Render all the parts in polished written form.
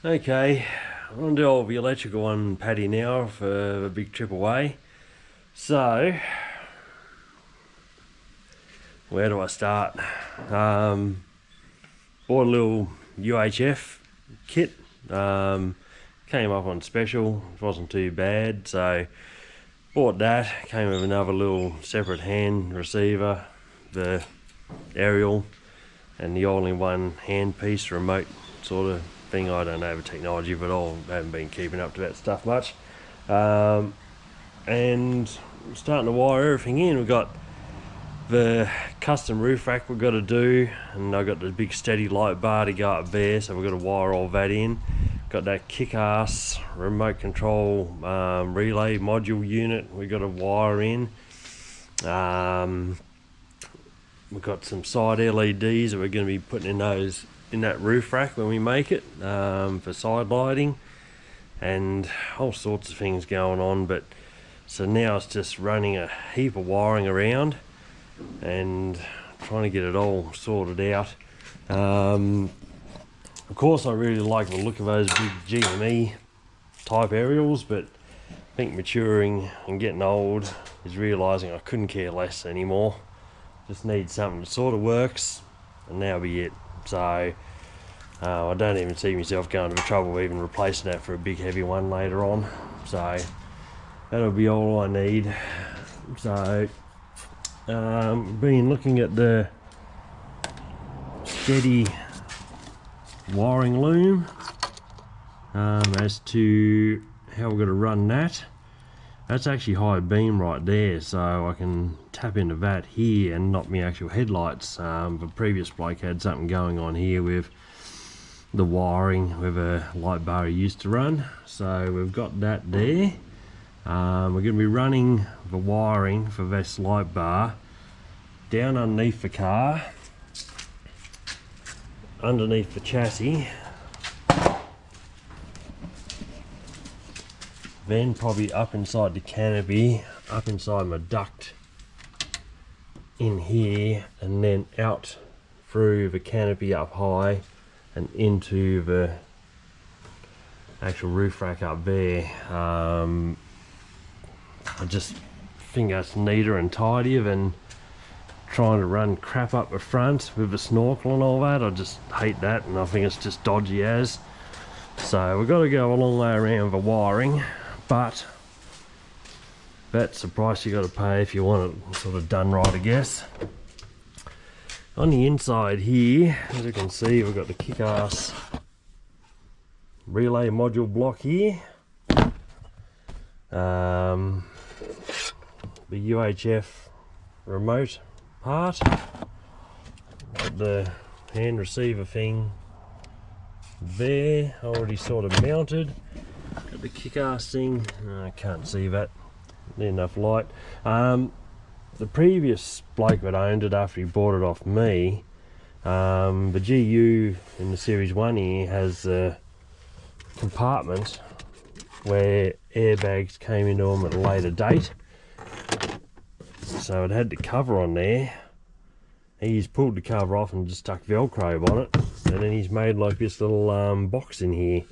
Okay, I'm going to do all the electrical on Paddy now for a big trip away. So, where do I start? Bought a little UHF kit. Came up on special, it wasn't too bad, so bought that. Came with another little separate hand receiver, the aerial, and the all-in-one handpiece remote sort of thing. I don't know the technology, but I haven't been keeping up to that stuff much. And starting to wire everything in. We've got the custom roof rack we've got to do, and I've got the big STEDI light bar to go up there, so we've got to wire all that in. Got that kick-ass remote control relay module unit we've got to wire in. We've got some side LEDs that we're going to be putting in that roof rack when we make it, for side lighting, and all sorts of things going on. But so now it's just running a heap of wiring around and trying to get it all sorted out. Of course, I really like the look of those big GME type aerials, but I think maturing and getting old is realising I couldn't care less anymore. Just need something that sort of works, and that'll be it. So I don't even see myself going to the trouble of even replacing that for a big heavy one later on. So that'll be all I need. So been looking at the STEDI wiring loom as to how we're going to run that. That's actually high beam right there, so I can tap into that here and not my actual headlights. The previous bloke had something going on here with the wiring with a light bar he used to run, so we've got that there. We're going to be running the wiring for this light bar down underneath the car, underneath the chassis, then probably up inside the canopy, up inside my duct in here, and then out through the canopy up high and into the actual roof rack up there. I just think that's neater and tidier than trying to run crap up the front with the snorkel and all that. I just hate that, and I think it's just dodgy as. So we've got to go a long way around the wiring, but that's the price you got to pay if you want it sort of done right, I guess. On the inside here, as you can see, we've got the kick-ass relay module block here. The UHF remote part, got the hand receiver thing there already sort of mounted. Got the kick-ass thing, I can't see that, not enough light. The previous bloke that owned it after he bought it off me, the GU in the Series 1 here has a compartment where airbags came into them at a later date, so it had the cover on there. He's pulled the cover off and just stuck Velcro on it, and then he's made like this little box in here.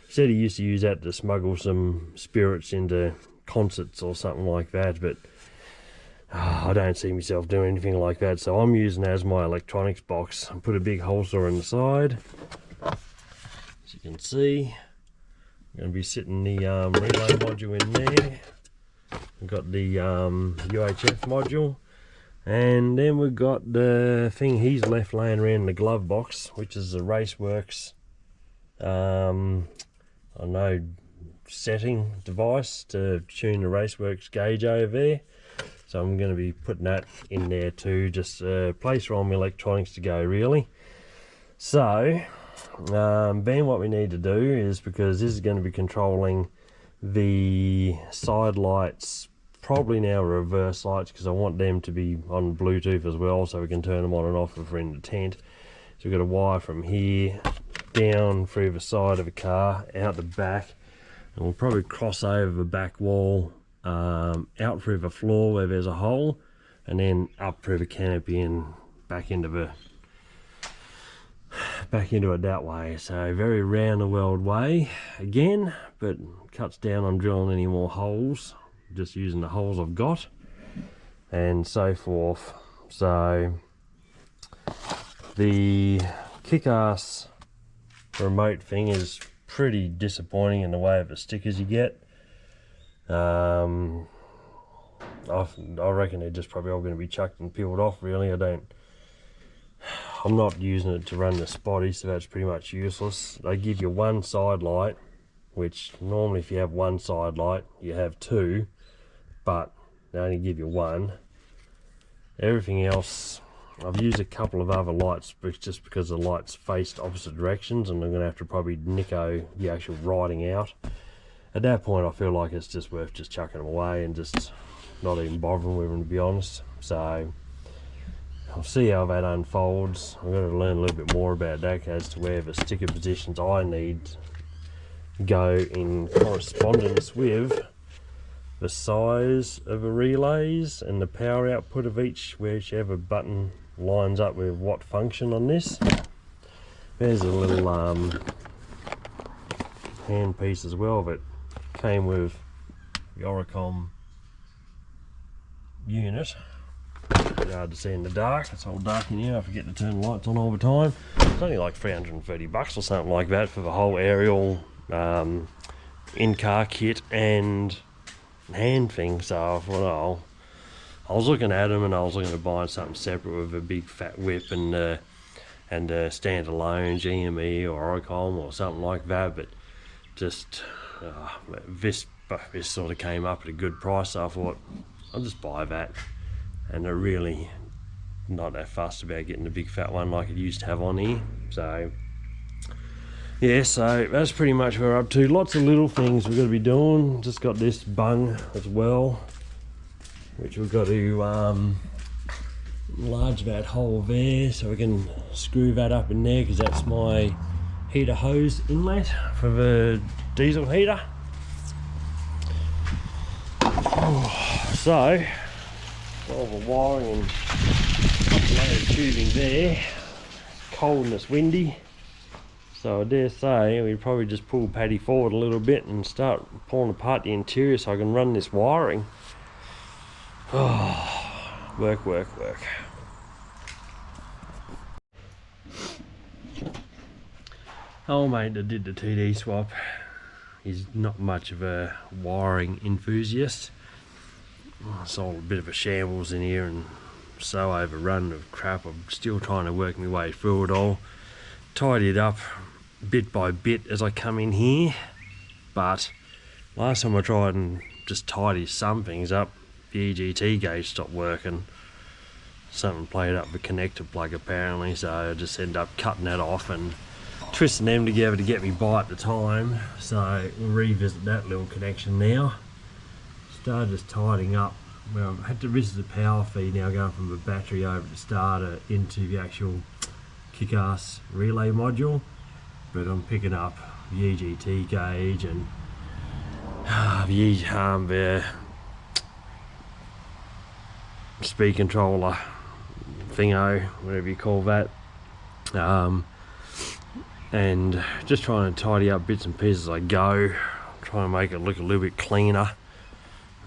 He said he used to use that to smuggle some spirits into concerts or something like that, but I don't see myself doing anything like that, so I'm using it as my electronics box. I put a big hole saw in the side, as you can see. I'm going to be sitting the relay module in there. We've got the UHF module, and then we've got the thing he's left laying around in the glove box, which is the Raceworks I know setting device to tune the Raceworks gauge over there. So I'm going to be putting that in there too, just a place for all my electronics to go really. So then what we need to do is, because this is going to be controlling the side lights, probably now reverse lights, because I want them to be on Bluetooth as well, so we can turn them on and off if we're in the tent. So we've got a wire from here down through the side of the car, out the back, and we'll probably cross over the back wall, out through the floor where there's a hole, and then up through the canopy and back into the back into it that way. So very round the world way again, but cuts down on drilling any more holes, just using the holes I've got and so forth. So the kick-ass remote thing is pretty disappointing in the way of the stickers you get. I reckon they're just probably all going to be chucked and peeled off. Really, I'm not using it to run the spotty, so that's pretty much useless. They give you one side light, which normally if you have one side light you have two, but they only give you one. Everything else, I've used a couple of other lights just because the lights faced opposite directions, and I'm going to have to probably nicko the actual writing out. At that point I feel like it's just worth just chucking them away and just not even bothering with them, to be honest. So I'll see how that unfolds. I'm going to learn a little bit more about that as to where the sticker positions I need go in correspondence with the size of the relays and the power output of each, whichever button lines up with what function on this. There's a little hand piece as well that came with the ORICOM unit. It's hard to see in the dark, it's all dark in here. I forget to turn the lights on all the time. It's only like 330 bucks or something like that for the whole aerial in-car kit and hand thing. So I thought, oh, I was looking at them and I was looking at buying something separate with a big fat whip and a standalone GME or ORICOM or something like that, but just this sort of came up at a good price, so I thought I'll just buy that. And they're really not that fussed about getting the big fat one like it used to have on here. So yeah, so that's pretty much where we're up to. Lots of little things we've got to be doing. Just got this bung as well, which we've got to enlarge that hole there so we can screw that up in there, because that's my heater hose inlet for the diesel heater. So all the wiring and load of tubing there. Cold and it's windy, so I dare say we probably just pull Patty forward a little bit and start pulling apart the interior so I can run this wiring. Oh, work. Oh mate that did the TD swap, he's not much of a wiring enthusiast. It's all a bit of a shambles in here and so overrun of crap. I'm still trying to work my way through it all. Tidy it up bit by bit as I come in here, but last time I tried and just tidy some things up, the EGT gauge stopped working. Something played up the connector plug apparently, so I just ended up cutting that off and twisting them together to get me by at the time. So we'll revisit that little connection now. Started just tidying up. Well, I had to risk the power feed now going from the battery over the starter into the actual kick-ass relay module, but I'm picking up the EGT gauge and the speed controller thingo, whatever you call that, and just trying to tidy up bits and pieces as I go, trying to make it look a little bit cleaner.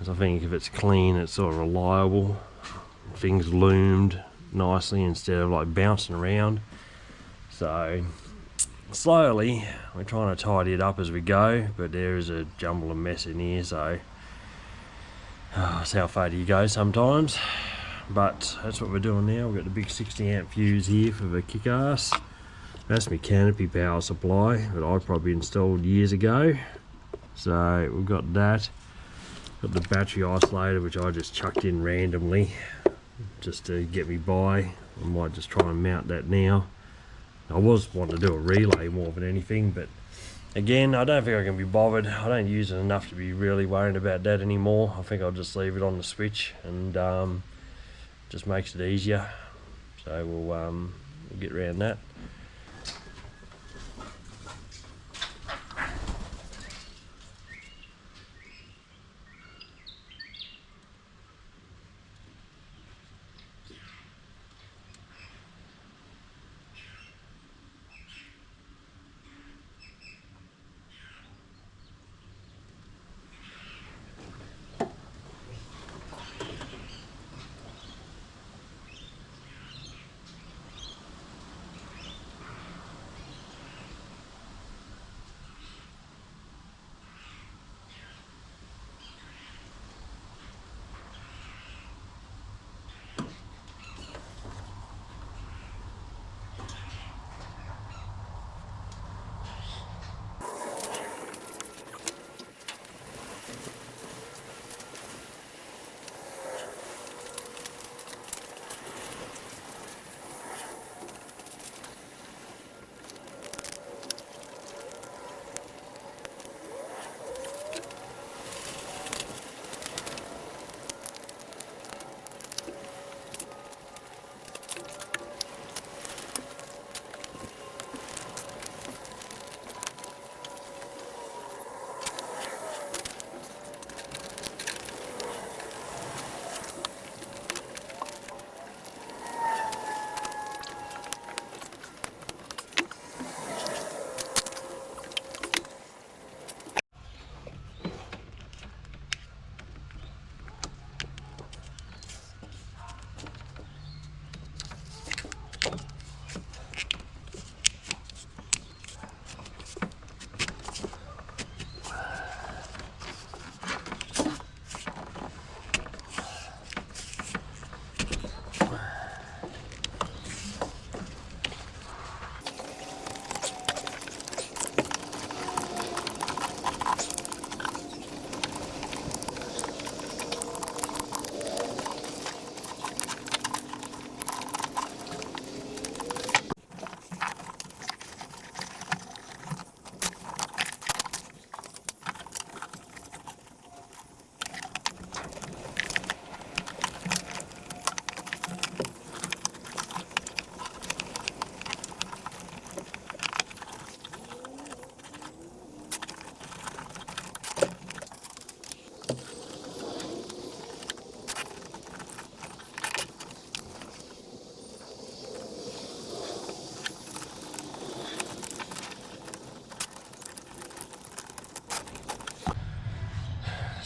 I think if it's clean, it's sort of reliable. Things loomed nicely instead of like bouncing around. So slowly we're trying to tidy it up as we go, but there is a jumble of mess in here, so that's how far do you go sometimes. But that's what we're doing now. We've got the big 60 amp fuse here for the kick-ass. That's my canopy power supply that I probably installed years ago. So we've got that. Got the battery isolator, which I just chucked in randomly just to get me by. I might just try and mount that now. I was wanting to do a relay more than anything, but again, I don't think I can be bothered. I don't use it enough to be really worried about that anymore. I think I'll just leave it on the switch and just makes it easier. So we'll get around that.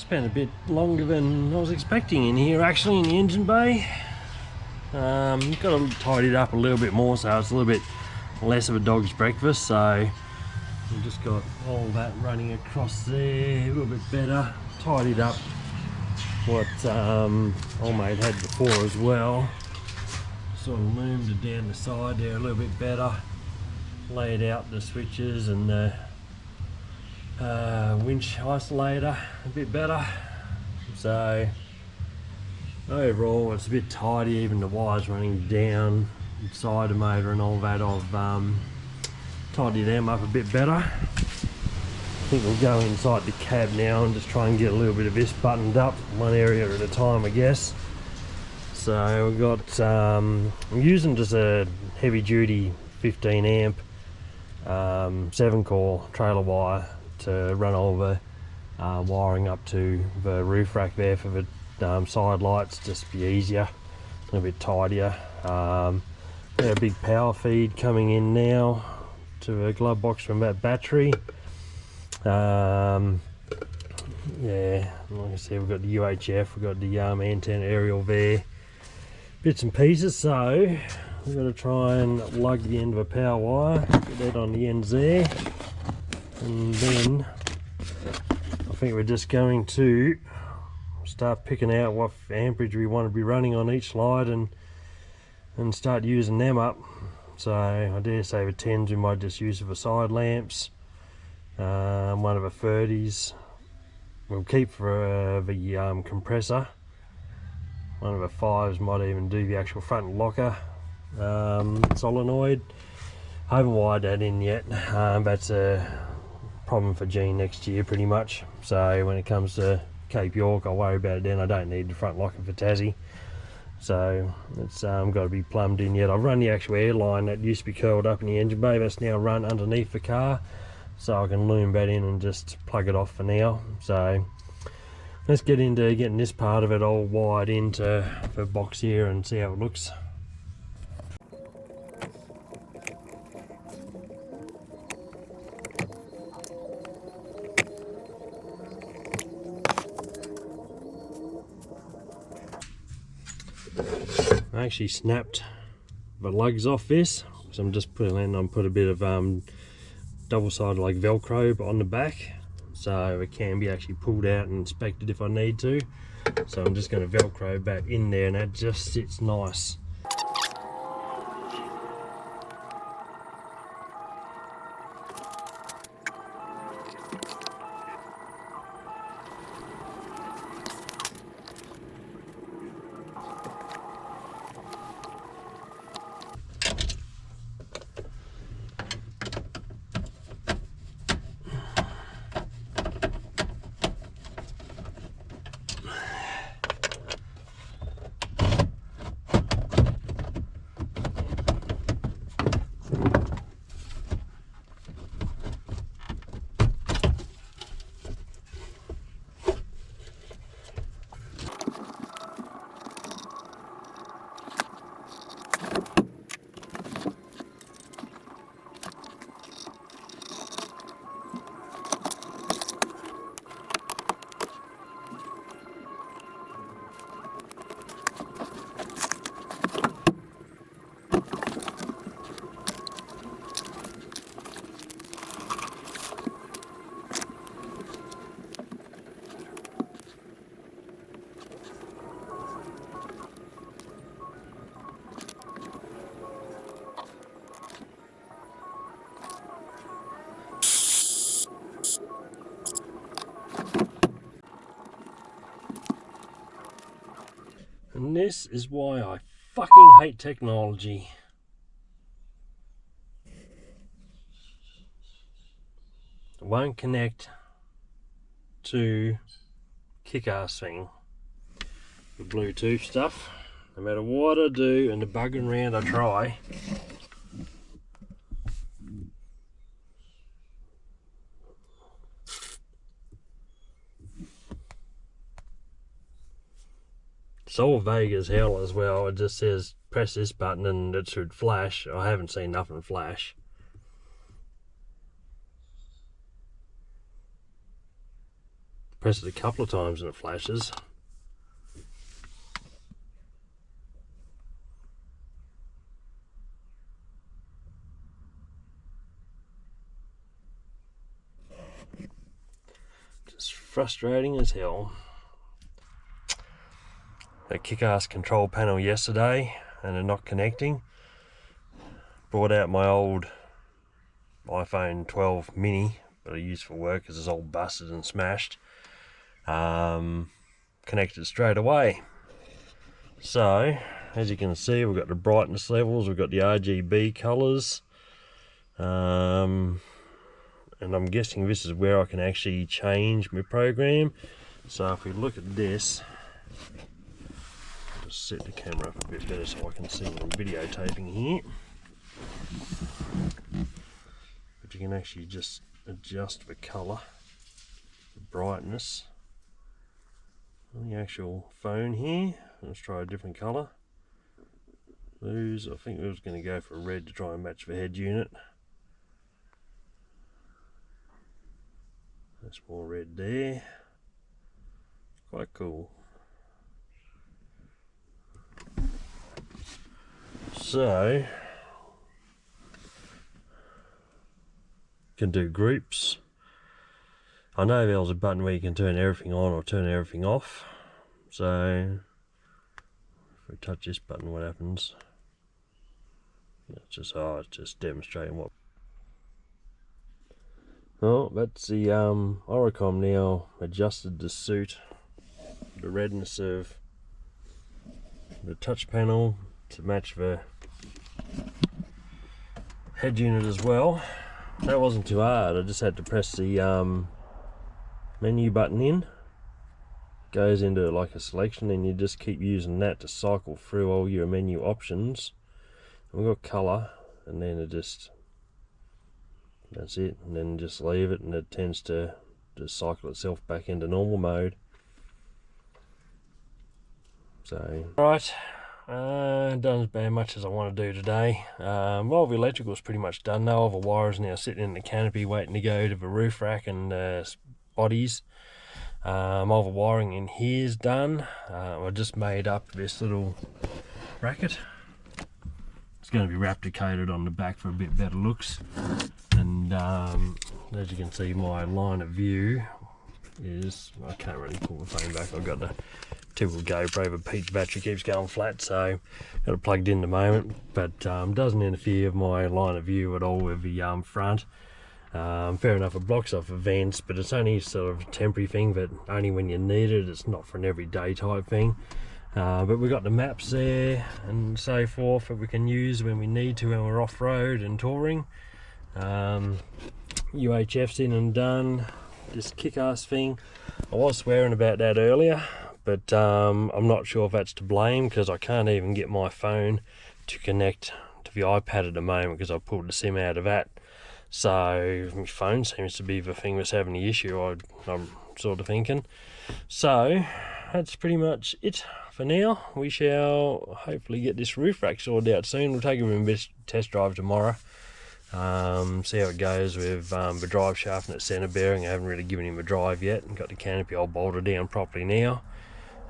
spent a bit longer than I was expecting in here actually, in the engine bay. Got to tidy it up a little bit more so it's a little bit less of a dog's breakfast. So we've just got all that running across there a little bit better, tidied up what old mate had before as well. Sort of loomed it down the side there a little bit better, laid out the switches and the winch isolator a bit better. So overall it's a bit tidy, even the wires running down inside the motor and all that. I've tidied them up a bit better. I think we'll go inside the cab now and just try and get a little bit of this buttoned up, one area at a time I guess. So we've got, I'm using just a heavy duty 15 amp 7 core trailer wire to run all the wiring up to the roof rack there for the side lights, just to be easier, a little bit tidier. Got a big power feed coming in now to the glove box from that battery. Yeah, like I said, we've got the UHF, we've got the antenna aerial there, bits and pieces. So we've got to try and lug the end of a power wire, get that on the ends there, and then I think we're just going to start picking out what amperage we want to be running on each slide and start using them up. So I dare say the 10s we might just use it for side lamps. One of the 30s we'll keep for the compressor. One of the 5s might even do the actual front locker solenoid. I haven't wired that in yet. That's a problem for Gene next year pretty much. So when it comes to Cape York I'll worry about it then. I don't need the front locker for Tassie. So it's got to be plumbed in yet. I've run the actual air line that used to be curled up in the engine bay, that's now run underneath the car, so I can loom that in and just plug it off for now. So let's get into getting this part of it all wired into the box here and see how it looks. I actually snapped the lugs off this, so I'm just putting a bit of double-sided like Velcro on the back, so it can be actually pulled out and inspected if I need to. So I'm just going to Velcro back in there, and that just sits nice. And this is why I fucking hate technology. It won't connect to kick-ass thing. The Bluetooth stuff. No matter what I do and the bugging around I try. It's all vague as hell as well. It just says press this button and it should flash. I haven't seen nothing flash. Press it a couple of times and it flashes. Just frustrating as hell. A kick-ass control panel yesterday and they're not connecting. Brought out my old iPhone 12 mini that I use for work because it's all busted and smashed. Connected straight away. So as you can see, we've got the brightness levels, we've got the RGB colors, and I'm guessing this is where I can actually change my program. So if we look at this, just set the camera up a bit better so I can see what I'm videotaping here. But you can actually just adjust the color, the brightness on the actual phone here. Let's try a different color. Blues, I think we was going to go for red to try and match the head unit. That's more red there. Quite cool. So can do groups. I know there was a button where you can turn everything on or turn everything off. So if we touch this button, what happens? It's just demonstrating what. Oh, that's the ORICOM now adjusted to suit the redness of the touch panel to match the head unit as well. That wasn't too hard. I just had to press the menu button in. Goes into like a selection, and you just keep using that to cycle through all your menu options. And we've got color, and then it just, that's it, and then just leave it, and it tends to just cycle itself back into normal mode. So right, done as bad much as I want to do today. Well, the electrical is pretty much done now. All the wires now sitting in the canopy waiting to go to the roof rack and bodies. All the wiring in here is done. I just made up this little bracket. It's going to be replicated on the back for a bit better looks. And as you can see, my line of view is, I can't really pull the phone back. I've got the typical GoPro, but Pete's battery keeps going flat, so got it plugged in at the moment. But doesn't interfere with my line of view at all with the front. Fair enough, it blocks off events, but it's only sort of a temporary thing, but only when you need it. It's not for an everyday type thing. But we've got the maps there and so forth that we can use when we need to when we're off-road and touring. UHF's in and done. This kick-ass thing, I was swearing about that earlier, but I'm not sure if that's to blame because I can't even get my phone to connect to the iPad at the moment because I pulled the SIM out of that. So my phone seems to be the thing that's having the issue, I'm sort of thinking. So that's pretty much it for now. We shall hopefully get this roof rack sorted out soon. We'll take it in a test drive tomorrow. See how it goes with the drive shaft and its centre bearing. I haven't really given him a drive yet and got the canopy all bolted down properly now.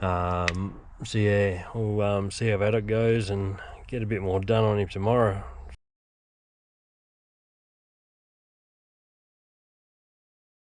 So yeah, we'll see how that goes and get a bit more done on him tomorrow.